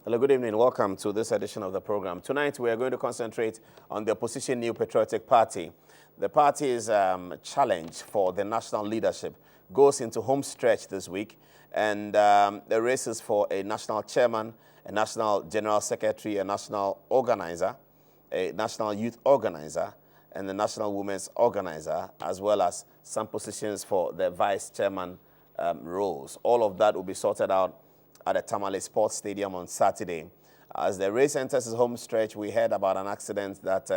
Hello, good evening. Welcome to this edition of the program. Tonight, we are going to concentrate on the opposition New Patriotic Party. The party's challenge for the national leadership goes into home stretch this week, and the races for a national chairman, a national general secretary, a national organizer, a national youth organizer, and the national women's organizer, as well as some positions for the vice chairman roles. All of that will be sorted out at the Tamale Sports Stadium on Saturday. As the race enters its home stretch, we heard about an accident that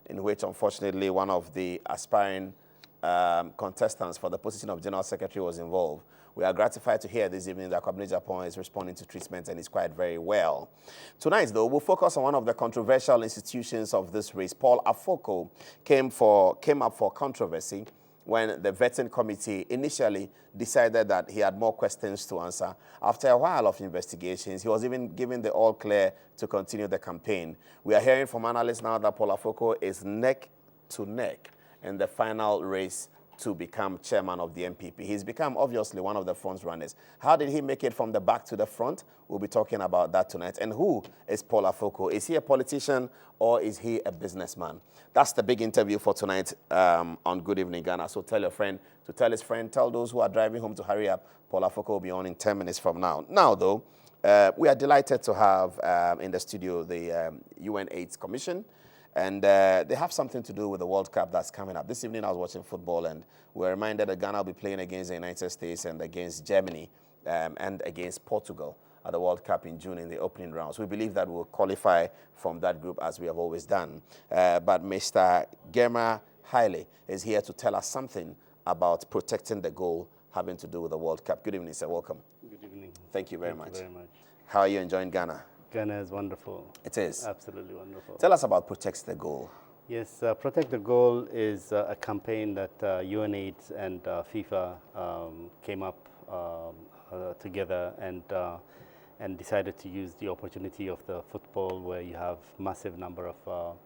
in which, unfortunately, one of the aspiring contestants for the position of General Secretary was involved. We are gratified to hear this evening that Kwabena Japan is responding to treatment and is quite very well. Tonight, though, we'll focus on one of the controversial institutions of this race. Paul Afoko came up for controversy when the vetting committee initially decided that he had more questions to answer. After a while of investigations, he was even given the all clear to continue the campaign. We are hearing from analysts now that Paul Afoko is neck to neck in the final race to become chairman of the MPP. He's become, obviously, one of the front runners. How did he make it from the back to the front? We'll be talking about that tonight. And who is Paul Afoko? Is he a politician or is he a businessman? That's the big interview for tonight on Good Evening Ghana. So tell your friend to tell his friend, tell those who are driving home to hurry up. Paul Afoko will be on in 10 minutes from now. Now, though, we are delighted to have in the studio the UNAIDS Commission. And they have something to do with the World Cup that's coming up. This evening I was watching football and we were reminded that Ghana will be playing against the United States and against Germany and against Portugal at the World Cup in June in the opening rounds. We believe that we'll qualify from that group as we have always done. But Mr. Girmay Haile is here to tell us something about protecting the goal having to do with the World Cup. Good evening, sir. Welcome. Good evening. Thank you very much. Thank you very much. How are you enjoying Ghana? Ghana is wonderful. It is? Absolutely wonderful. Tell us about Protect the Goal. Yes, Protect the Goal is a campaign that UNAIDS and FIFA came up together and decided to use the opportunity of the football where you have massive number of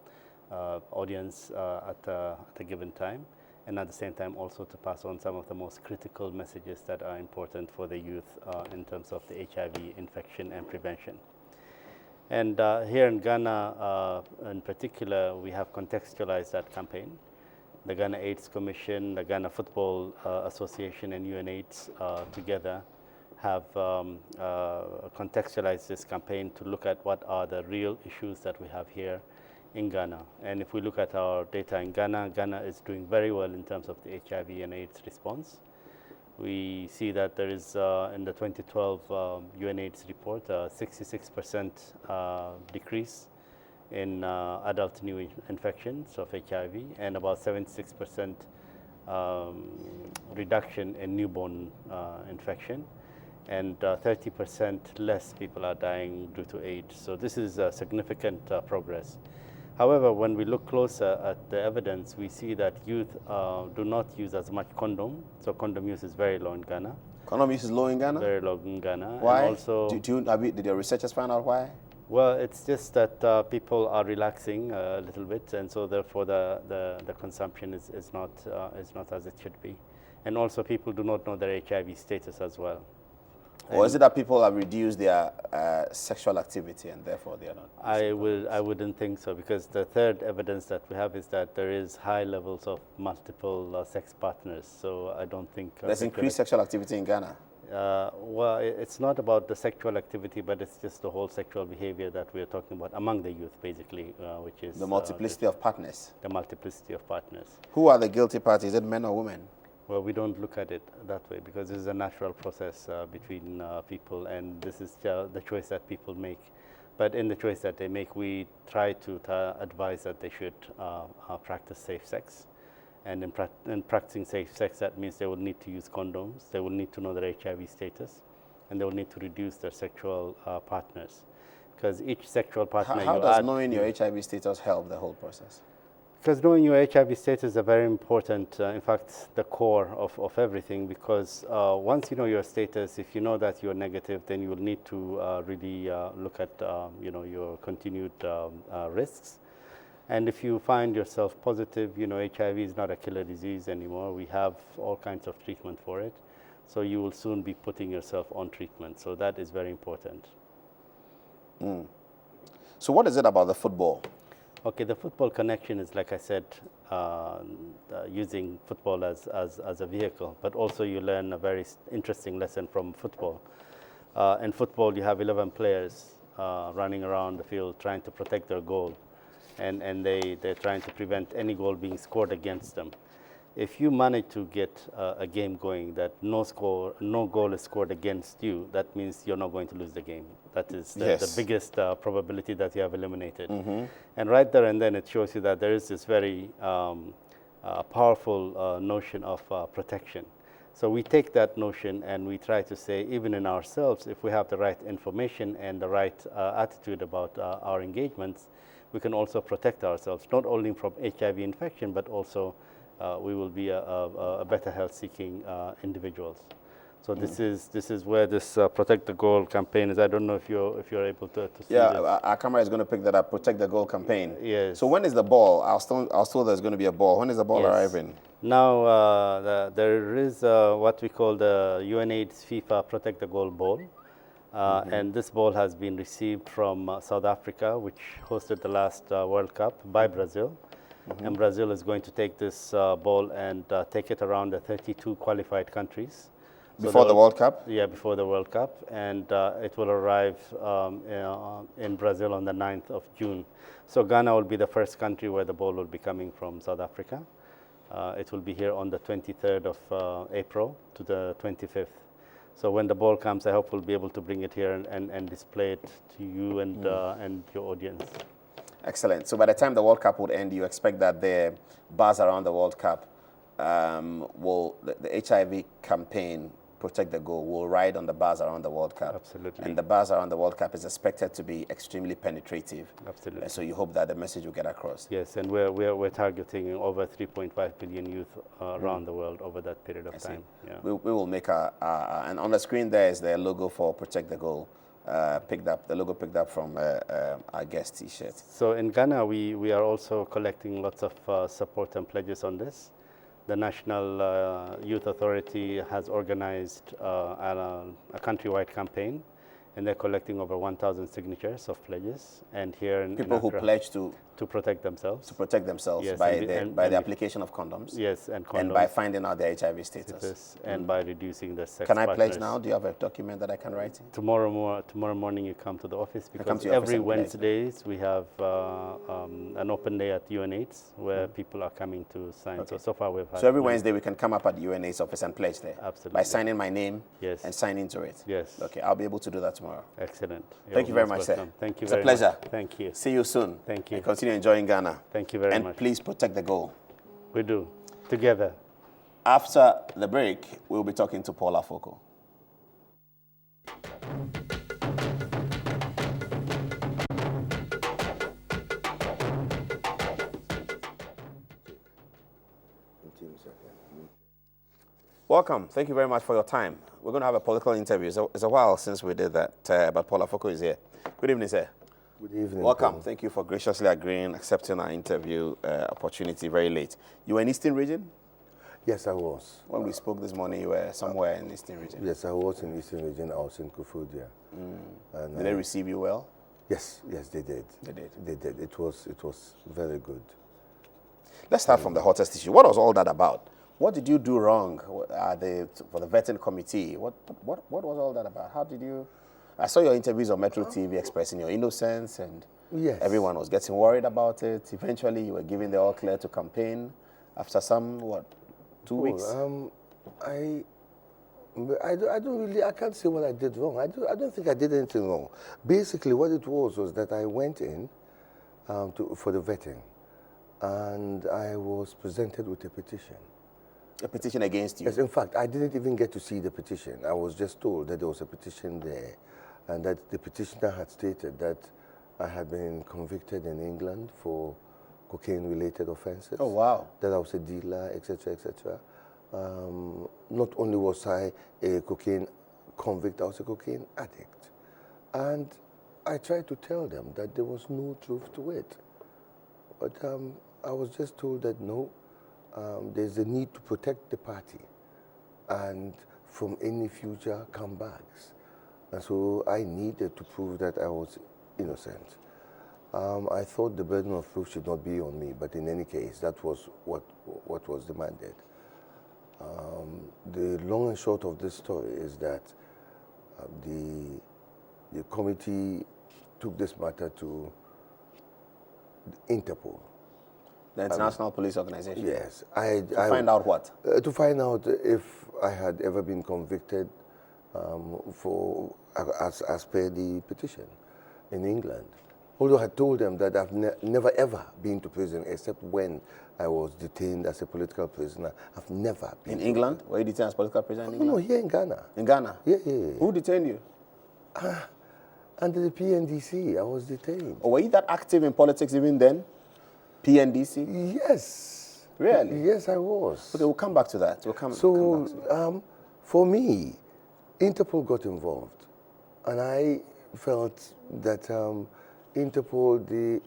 audience at a given time, and at the same time also to pass on some of the most critical messages that are important for the youth in terms of the HIV infection and prevention. And here in Ghana, in particular, we have contextualized that campaign. The Ghana AIDS Commission, the Ghana Football Association, and UNAIDS together have contextualized this campaign to look at what are the real issues that we have here in Ghana. And if we look at our data in Ghana, Ghana is doing very well in terms of the HIV and AIDS response. We see that there is, in the 2012 UNAIDS report, a 66% decrease in adult new infections of HIV and about 76% reduction in newborn infection, and 30% less people are dying due to AIDS. So this is a significant progress. However, when we look closer at the evidence, we see that youth do not use as much condom. So condom use is very low in Ghana. Condom use is low in Ghana? Very low in Ghana. Why? And also, did your researchers find out why? Well, it's just that people are relaxing a little bit, and so therefore the consumption is not as it should be. And also people do not know their HIV status as well. Or is it that people have reduced their sexual activity and therefore they are not? I wouldn't think so, because the third evidence that we have is that there is high levels of multiple sex partners. So I don't think there's increased sexual activity in Ghana. Well, it's not about the sexual activity, but it's just the whole sexual behavior that we are talking about among the youth, basically, which is the multiplicity of partners. The multiplicity of partners. Who are the guilty parties? Is it men or women? Well, we don't look at it that way, because this is a natural process between people, and this is the choice that people make. But in the choice that they make, we try to advise that they should practice safe sex. And in practicing safe sex, that means they will need to use condoms, they will need to know their HIV status, and they will need to reduce their sexual partners. Because each sexual partner How does knowing your HIV status help the whole process? Because knowing your HIV status is a very important, in fact, the core of everything, because once you know your status, if you know that you're negative, then you will need to really look at your continued risks. And if you find yourself positive, HIV is not a killer disease anymore. We have all kinds of treatment for it. So you will soon be putting yourself on treatment. So that is very important. So what is it about the football? Okay, the football connection is, like I said, using football as a vehicle, but also you learn a very interesting lesson from football. In football, you have 11 players running around the field trying to protect their goal, and they're trying to prevent any goal being scored against them. If you manage to get a game going that no goal is scored against you, that means you're not going to lose the game. That is the biggest probability that you have eliminated. And right there and then it shows you that there is this very powerful notion of protection. So we take that notion and we try to say, even in ourselves, if we have the right information and the right attitude about our engagements, we can also protect ourselves, not only from HIV infection, but also we will be a better health-seeking individuals. So this is where this Protect the Goal campaign is. I don't know if you're able to see this. Our camera is going to pick that up. Protect the Goal campaign. Yes. So when is the ball? I was told there's going to be a ball. When is the ball arriving? Now there is what we call the UNAIDS FIFA Protect the Goal ball. And this ball has been received from South Africa, which hosted the last World Cup, by Brazil. And Brazil is going to take this ball and take it around the 32 qualified countries. Before the World Cup? Yeah, before the World Cup. And it will arrive in Brazil on the 9th of June. So Ghana will be the first country where the ball will be coming from South Africa. It will be here on the 23rd of April to the 25th. So when the ball comes, I hope we'll be able to bring it here and display it to you and your audience. Excellent. So by the time the World Cup would end, you expect that the buzz around the World Cup the HIV campaign, Protect the Goal, will ride on the buzz around the World Cup. Absolutely. And the buzz around the World Cup is expected to be extremely penetrative. Absolutely. So you hope that the message will get across. Yes, and we're targeting over 3.5 billion youth around the world over that period of time. Yeah. We will make and on the screen there is the logo for Protect the Goal. The logo picked up from our guest T-shirt. So in Ghana, we are also collecting lots of support and pledges on this. The National Youth Authority has organized a countrywide campaign, and they're collecting over 1,000 signatures of pledges. And here in people who pledge to protect themselves. To protect themselves, yes, by the application of condoms. Yes, and condoms. And by finding out their HIV status. And by reducing the sex Can I partners. pledge now? Do you have a document that I can write in? Tomorrow morning you come to the office, because every Wednesdays we have an open day at UNAIDS where people are coming to sign. Okay. So far we've had. So every Wednesday we can come up at the UNAIDS office and pledge there? Absolutely. By signing my name? Yes. And signing to it? Yes. Okay, I'll be able to do that tomorrow. Excellent. Thank you very much, sir. Thank you very much. It's a pleasure. Thank you. See you soon. Thank you. And continue enjoying Ghana. Thank you very much. And please protect the goal. We do. Together. After the break, we'll be talking to Paula Foko. Welcome. Thank you very much for your time. We're going to have a political interview. So it's a while since we did that, but Paula Foko is here. Good evening, sir. Good evening. Welcome. Paul. Thank you for graciously agreeing, accepting our interview opportunity very late. You were in Eastern Region? Yes, I was. When we spoke this morning, you were somewhere in Eastern Region? Yes, I was in Eastern Region. I was in Kufudia. And did they receive you well? Yes, they did. They did? They did. It was very good. Let's start from the hottest issue. What was all that about? What did you do wrong for the vetting committee? What was all that about? How did you... I saw your interviews on Metro TV expressing your innocence, and yes, everyone was getting worried about it. Eventually, you were given the all clear to campaign after some, 2 weeks? I don't really, I can't say what I did wrong. I don't think I did anything wrong. Basically, what it was that I went in for the vetting, and I was presented with a petition. A petition against you? Yes, in fact, I didn't even get to see the petition. I was just told that there was a petition there, and that the petitioner had stated that I had been convicted in England for cocaine-related offenses. Oh, wow. That I was a dealer, etc., etc. Not only was I a cocaine convict, I was a cocaine addict. And I tried to tell them that there was no truth to it. But I was just told that no, there's a need to protect the party and from any future comebacks. And so I needed to prove that I was innocent. I thought the burden of proof should not be on me, but in any case, that was what was demanded. The long and short of this story is that the committee took this matter to Interpol. The International Police Organization? Yes. To find out what? To find out if I had ever been convicted as per the petition in England. Although I told them that I've never ever been to prison except when I was detained as a political prisoner. I've never been. In England? Were you detained as political prisoner in England? No, here in Ghana. In Ghana? Yeah. Who detained you? Under the PNDC, I was detained. Oh, were you that active in politics even then? PNDC? Yes. Really? Yes, I was. Okay, we'll come back to that. We'll come back to that. For me, Interpol got involved, and I felt that Interpol,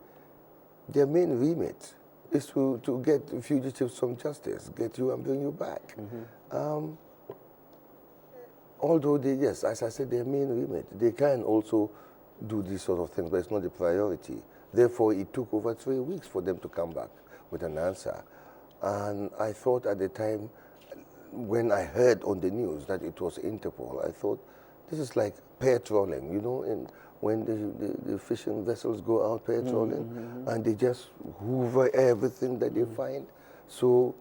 their main remit is to get fugitives from justice, get you and bring you back. Although yes, as I said, their main remit, they can also do these sort of things, but it's not the priority. Therefore, it took over 3 weeks for them to come back with an answer. And I thought at the time, when I heard on the news that it was Interpol, I thought, this is like pair trolling, you know, when the fishing vessels go out pair trolling, and they just hoover everything that they find. So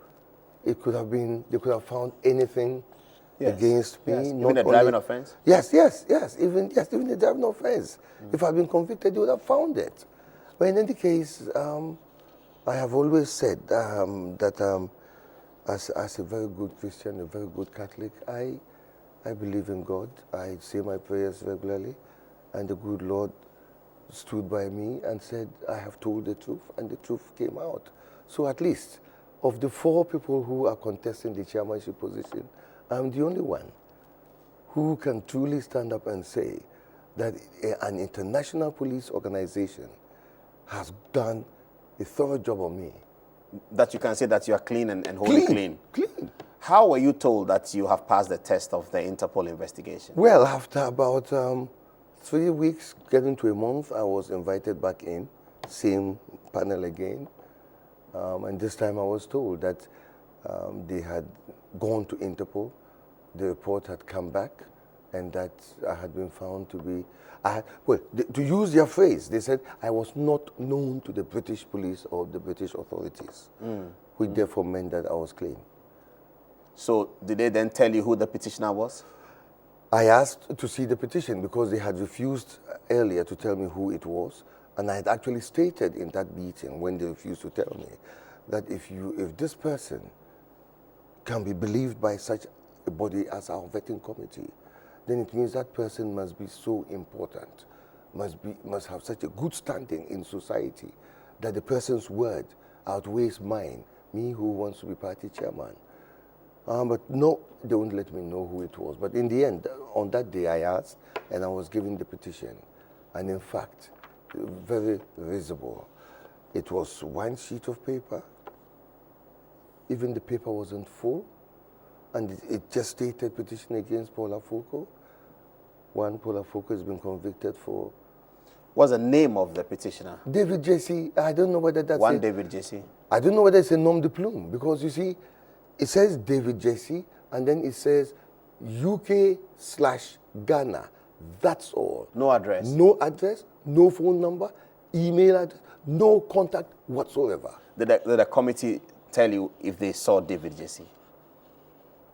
it could have been, they could have found anything against me. Yes. Even a driving offense? Yes, even the driving offense. If I'd been convicted, they would have found it. But in any case, I have always said that as a very good Christian, a very good Catholic, I believe in God. I say my prayers regularly, and the good Lord stood by me and said, I have told the truth, and the truth came out. So at least, of the 4 people who are contesting the chairmanship position, I'm the only one who can truly stand up and say that an international police organization has done a thorough job on me. That you can say that you are clean and wholly clean? Clean. How were you told that you have passed the test of the Interpol investigation? Well, after about 3 weeks, getting to a month, I was invited back in, same panel again. And this time I was told that they had gone to Interpol, the report had come back, and that I had been found to be, to use their phrase, they said I was not known to the British police or the British authorities, which therefore meant that I was clean. So did they then tell you who the petitioner was? I asked to see the petition because they had refused earlier to tell me who it was, and I had actually stated in that meeting when they refused to tell me that if this person can be believed by such a body as our vetting committee, then it means that person must be so important, must have such a good standing in society that the person's word outweighs mine, me who wants to be party chairman. But no, they wouldn't let me know who it was. But in the end, on that day I asked, and I was given the petition. And in fact, very visible. It was 1 sheet of paper. Even the paper wasn't full. And it just stated petition against Paul Afoko. One, Paul Afoko has been convicted for... What's the name of the petitioner? David Jesse. I don't know whether that's One David Jesse. I don't know whether it's a nom de plume, because you see, it says David Jesse, and then it says UK/Ghana. That's all. No address? No address, no phone number, email address, no contact whatsoever. Did the committee tell you if they saw David Jesse?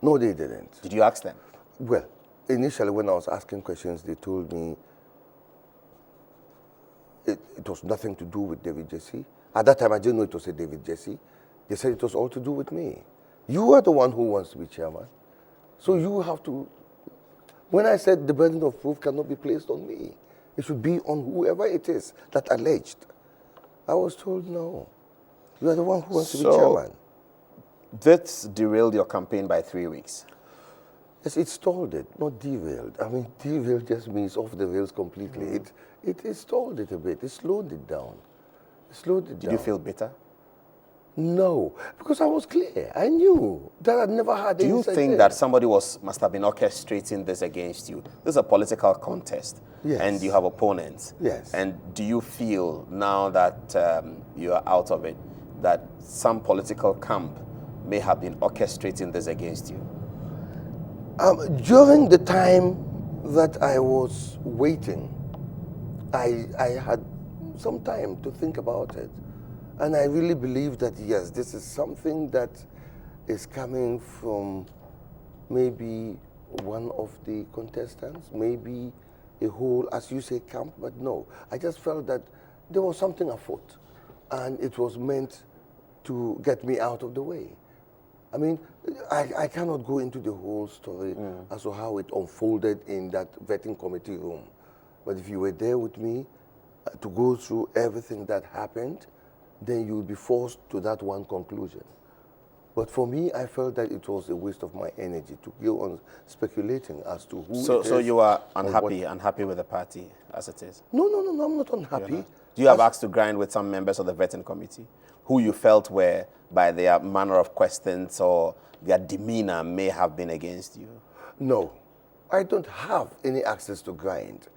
No, they didn't. Did you ask them? Well, initially when I was asking questions, they told me it was nothing to do with David Jesse. At that time, I didn't know it was a David Jesse. They said it was all to do with me. You are the one who wants to be chairman. So you have to... When I said the burden of proof cannot be placed on me, it should be on whoever it is that alleged. I was told, no. You are the one who wants to be chairman. This derailed your campaign by 3 weeks. Yes, it stalled it, not derailed. I mean, derailed just means off the rails completely. It stalled it a bit. It slowed it down. Did you feel bitter? No, because I was clear. I knew that I'd never had Do any you such think thing. that somebody must have been orchestrating this against you? This is a political contest, Yes. and you have opponents. Yes. And do you feel now that you are out of it, that some political camp may have been orchestrating this against you? During the time that I was waiting, I had some time to think about it. And I really believe that, yes, this is something that is coming from maybe one of the contestants, maybe a whole, as you say, camp, but no. I just felt that there was something afoot, and it was meant to get me out of the way. I mean, I cannot go into the whole story as to how it unfolded in that vetting committee room. But if you were there with me to go through everything that happened, then you'll be forced to that one conclusion. But for me, I felt that it was a waste of my energy to go on speculating as to who it is. So you are unhappy with the party as it is? No, I'm not unhappy. Do you have asked to grind with some members of the vetting committee who you felt were, by their manner of questions or their demeanor, may have been against you? No, I don't have any access to grind.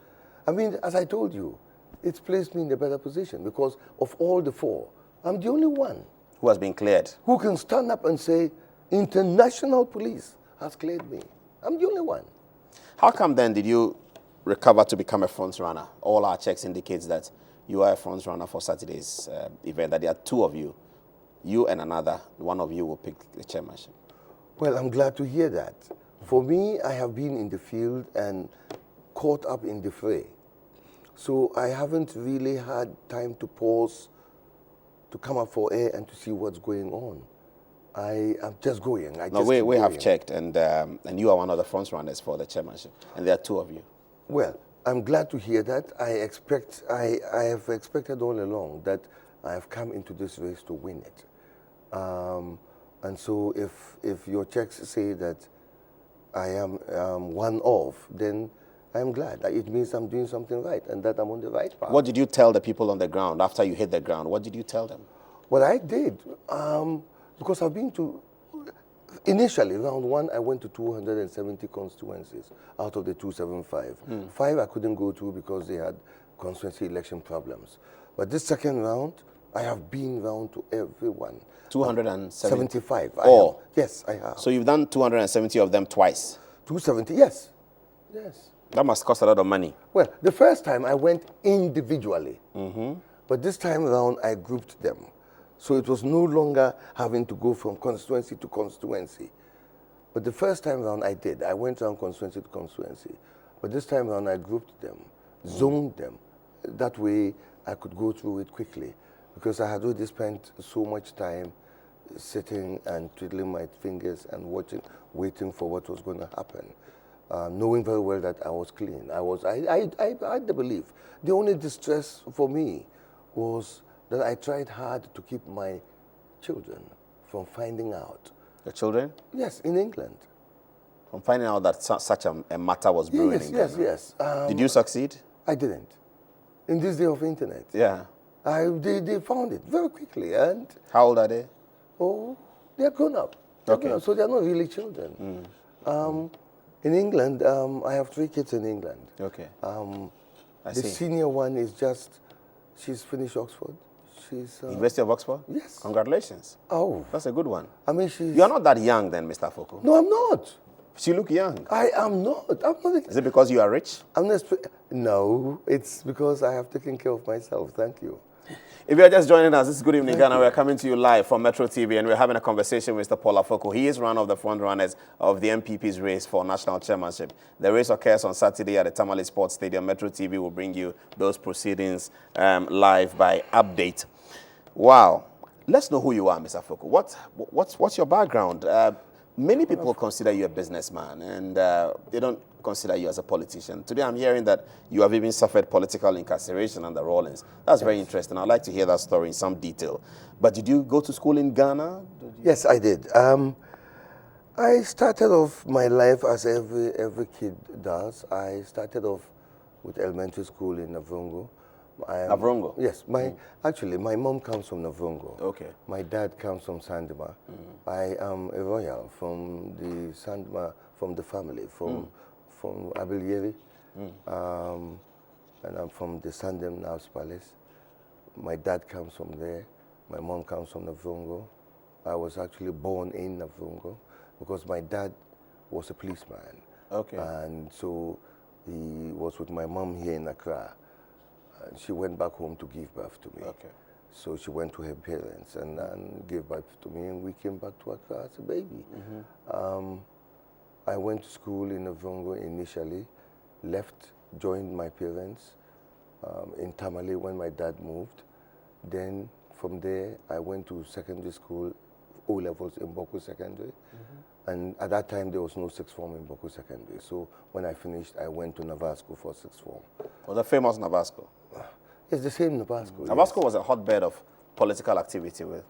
I mean, as I told you, it's placed me in a better position because of all the four, I'm the only one Who has been cleared? who can stand up and say, international police has cleared me. I'm the only one. How come then did you recover to become a front runner? All our checks indicates that you are a front runner for Saturday's event, that there are two of you. You and another, one of you will pick the chairmanship. Well, I'm glad to hear that. For me, I have been in the field and caught up in the fray. So I haven't really had time to pause, to come up for air and to see what's going on. I am just going. We have checked, and you are one of the front runners for the chairmanship, and there are two of you. Well, I'm glad to hear that. I have expected all along that I have come into this race to win it. And so if your checks say that I am one of, then I'm glad. It means I'm doing something right and that I'm on the right path. What did you tell the people on the ground after you hit the ground? What did you tell them? Well, I did, because I've been to, initially, round one, I went to 270 constituencies out of the 275. 5 I couldn't go to because they had constituency election problems. But this second round, I have been round to everyone. 275? Oh. Yes, I have. So you've done 270 of them twice? 270, yes. Yes. That must cost a lot of money. Well, the first time I went individually, but this time around I grouped them. So it was no longer having to go from constituency to constituency. But the first time around I did. I went around constituency to constituency. But this time around I grouped them, zoned them. That way I could go through it quickly because I had already spent so much time sitting and twiddling my fingers and waiting for what was going to happen. Knowing very well that I was clean. I had the belief. The only distress for me was that I tried hard to keep my children from finding out. Your children? Yes, in England. From finding out that such a matter was brewing in England? Yes. Did you succeed? I didn't. In this day of internet. Yeah. They found it very quickly. And how old are they? Oh, they're grown up. Okay. So they're not really children. In England, I have 3 kids in England. Okay. The senior one is she's finished Oxford. She's University of Oxford? Yes. Congratulations. Oh. That's a good one. I mean, You are not that young then, Mr. Foko. No, I'm not. You look young. I am not. I'm not. Is it because you are rich? No, it's because I have taken care of myself. Thank you. If you are just joining us, this is Good Evening Ghana. We're coming to you live from Metro TV, and we're having a conversation with Mr. Paul Afoko. He is one of the front runners of the MPP's race for national chairmanship. The race occurs on Saturday at the Tamale Sports Stadium. Metro TV will bring you those proceedings live by update. Wow. Let's know who you are, Mr. Afoko. What's your background? Many people consider you a businessman, and they don't consider you as a politician. Today I'm hearing that you have even suffered political incarceration under Rawlings. That's very interesting. I'd like to hear that story in some detail. But did you go to school in Ghana? Yes, I did. I started off my life as every kid does. I started off with elementary school in Navrongo. Navrongo? Yes, actually, my mom comes from Navrongo. Okay. My dad comes from Sandema. I am a royal from the Sandema, from the family, from Abilieri. And I'm from the Sandem Nav's Palace. My dad comes from there. My mom comes from Navrongo. I was actually born in Navrongo because my dad was a policeman. Okay. And so he was with my mom here in Accra. And she went back home to give birth to me. Okay. So she went to her parents and gave birth to me, and we came back to Accra as a baby. I went to school in Navrongo initially, left, joined my parents in Tamale when my dad moved. Then from there, I went to secondary school, O-levels in Boku Secondary. And at that time, there was no sixth form in Boku Secondary. So when I finished, I went to Navasco for sixth form. Was the famous Navasco? It's the same Navasco. Navasco was a hotbed of political activity with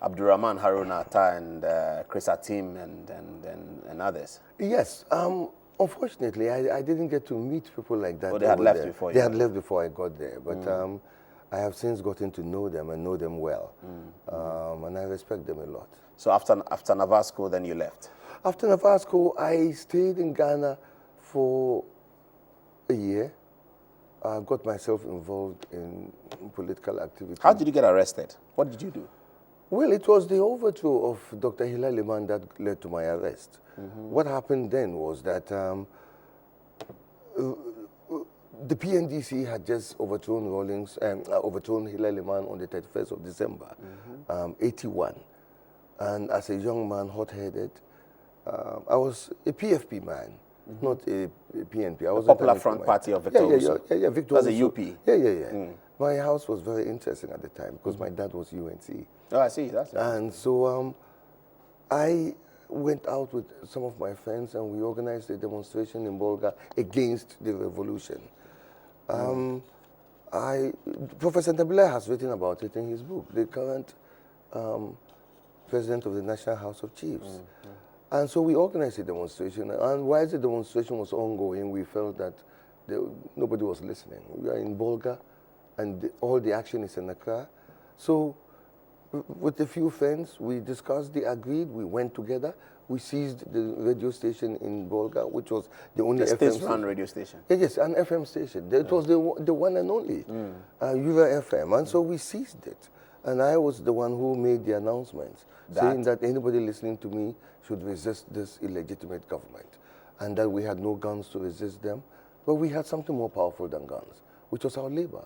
Abdurrahman Haruna Atta and Chris Atim and others. Yes. Unfortunately, I didn't get to meet people like that. Oh, they had left there. before you? They had left before I got there. But I have since gotten to know them and know them well. And I respect them a lot. So after Navasco, then you left? After Navasco, I stayed in Ghana for a year. I got myself involved in political activity. How did you get arrested? What did you do? Well, it was the overthrow of Dr. Haile that led to my arrest. What happened then was that the PNDC had just overthrown overthrown Haile on the 31st of December, 81. And as a young man, hot-headed, I was a PFP man, not a PNP. I was the Popular Front Party of Victor Owusu. Yeah, Victor As a Owusu. UP. Yeah. My house was very interesting at the time because my dad was UNC. Oh, I see. That's And so I went out with some of my friends and we organized a demonstration in Bolga against the revolution. Professor Nabila has written about it in his book, the current president of the National House of Chiefs. And so we organized a demonstration, and while the demonstration was ongoing, we felt that nobody was listening. We are in Bolga, and all the action is in Accra. So with a few friends, we discussed, they agreed, we went together, we seized the radio station in Bolga, which was the only FM state-run radio station. Yes, an FM station. It was the one and only, UVA FM, and so we seized it. And I was the one who made the announcements, saying that anybody listening to me should resist this illegitimate government, and that we had no guns to resist them, but we had something more powerful than guns, which was our labor,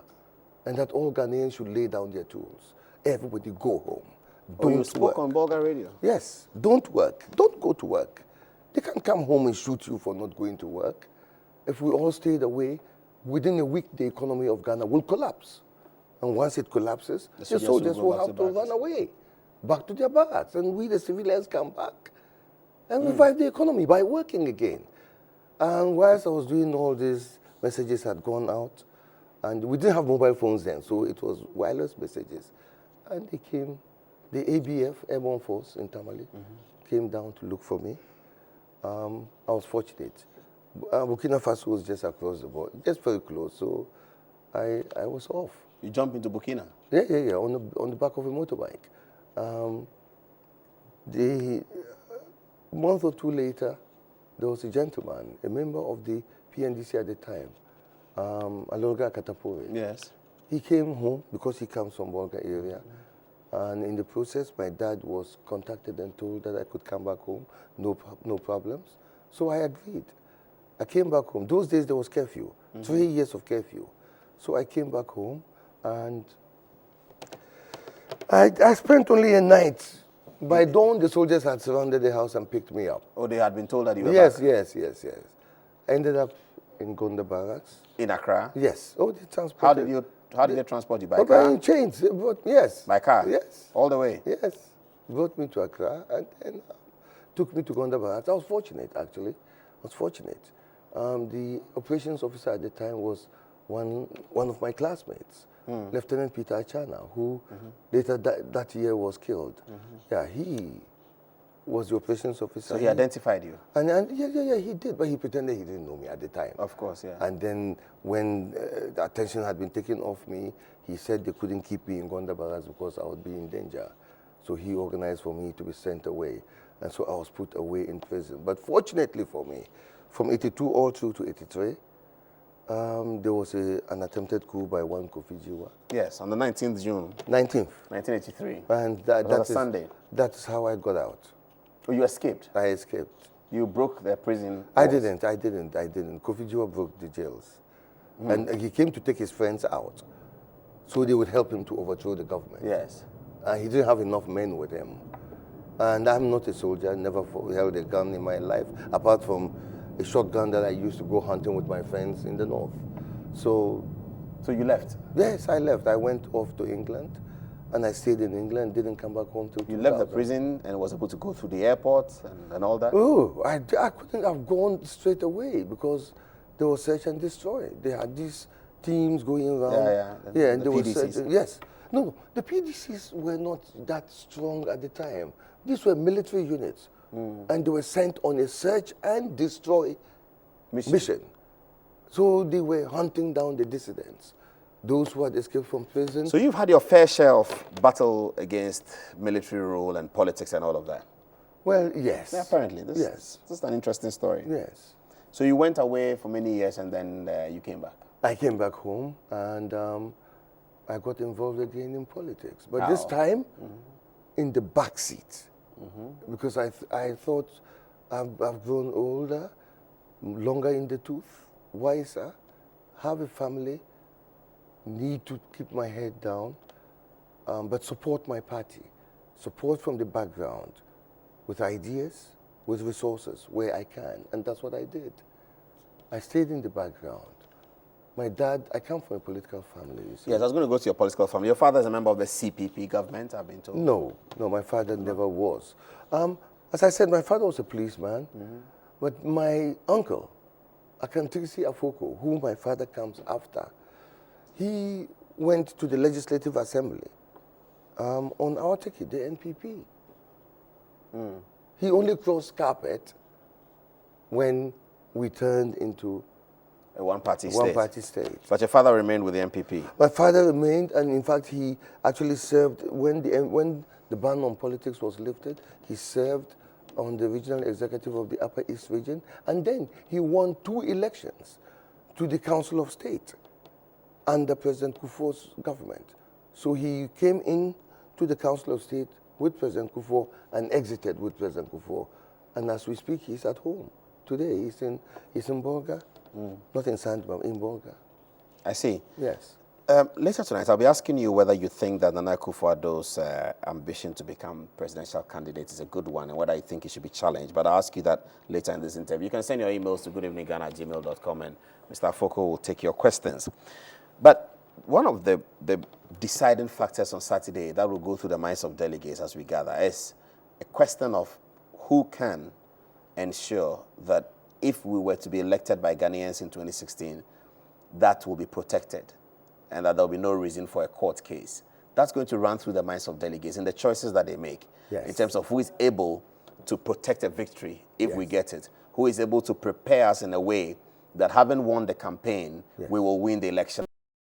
and that all Ghanaians should lay down their tools. Everybody go home. You spoke on Bolga radio? Yes. Don't work. Don't go to work. They can come home and shoot you for not going to work. If we all stayed away, within a week, the economy of Ghana will collapse. And once it collapses, the soldiers will have to run away, back to their barracks. And we, the civilians, come back and revive the economy by working again. And whilst I was doing all this, messages had gone out. And we didn't have mobile phones then, so it was wireless messages. And they came, the ABF, Airborne Force in Tamale, came down to look for me. I was fortunate. Burkina Faso was just across the border, just very close, so I was off. You jumped into Burkina? Yeah, on the back of a motorbike. The month or two later, there was a gentleman, a member of the PNDC at the time, Alolga Katapore. Yes. He came home because he comes from Bolga area. And in the process, my dad was contacted and told that I could come back home, no problems. So I agreed. I came back home. Those days there was curfew, 3 years of curfew. So I came back home and I spent only a night. By dawn, the soldiers had surrounded the house and picked me up. Oh, they had been told that you were back? Yes. I ended up in Gonda Barracks. In Accra? Yes. Oh, they transported. How did they transport you? By car? By chains. Yes. By car? Yes. All the way? Yes. Brought me to Accra and then took me to Gonda Barracks. I was fortunate, actually. I was fortunate. The operations officer at the time was one of my classmates, Lieutenant Peter Achana, who later that year was killed. Yeah, he was the operations officer. So he identified you? And yeah, he did, but he pretended he didn't know me at the time. Of course, yeah. And then when the attention had been taken off me, he said they couldn't keep me in Gonda Barracks because I would be in danger. So he organized for me to be sent away. And so I was put away in prison. But fortunately for me, from 82 all through to 83, there was an attempted coup by one Kofi Jiwa. Yes, on the 19th June. 19th. 1983. And that was a Sunday. That's how I got out. Oh, you escaped? I escaped. You broke the prison walls? I didn't. Kofi Jiwa broke the jails. And he came to take his friends out so they would help him to overthrow the government. Yes. And he didn't have enough men with him. And I'm not a soldier, never held a gun in my life, apart from a shotgun that I used to go hunting with my friends in the north. So you left? Yes, I left. I went off to England, and I stayed in England, didn't come back home till 2000. You left the prison and was able to go through the airport and all that? Oh, I couldn't have gone straight away because there was search and destroy. They had these teams going around. The and there was PDCs. yes. No, the PDCs were not that strong at the time. These were military units, and they were sent on a search and destroy mission. So they were hunting down the dissidents, those who had escaped from prison. So you've had your fair share of battle against military rule and politics and all of that? Well, yes. Yeah, apparently. This is an interesting story. Yes. So you went away for many years and then you came back? I came back home and I got involved again in politics. But this time, in the back seat. Because I thought I've grown older, longer in the tooth, wiser, have a family, need to keep my head down, but support my party, support from the background, with ideas, with resources, where I can, and that's what I did. I stayed in the background. My dad, I come from a political family. You see. Yes, I was going to go to your political family. Your father is a member of the CPP government, I've been told. No, my father never was. As I said, my father was a policeman, but my uncle, Akantisi Afoko, who my father comes after, he went to the Legislative Assembly on our ticket, the NPP. He only crossed carpet when we turned into a one-party state. One-party state. But your father remained with the NPP? My father remained, and in fact, he actually served, when the ban on politics was lifted, he served on the regional executive of the Upper East region, and then he won 2 elections to the Council of State under President Kufuor's government. So he came in to the Council of State with President Kufuor and exited with President Kufuor. And as we speak, he's at home. Today, he's in Bolga. Not in Sandbam, in Bolga. I see. Yes. Later tonight, I'll be asking you whether you think that Nana Akufo-Addo's ambition to become presidential candidate is a good one and whether you think he should be challenged. But I'll ask you that later in this interview. You can send your emails to goodeveninghana@gmail.com and Mr. Afoko will take your questions. But one of the deciding factors on Saturday that will go through the minds of delegates as we gather is a question of who can ensure that if we were to be elected by Ghanaians in 2016, that will be protected and that there will be no reason for a court case. That's going to run through the minds of delegates in the choices that they make in terms of who is able to protect a victory if we get it, who is able to prepare us in a way that having won the campaign, we will win the election.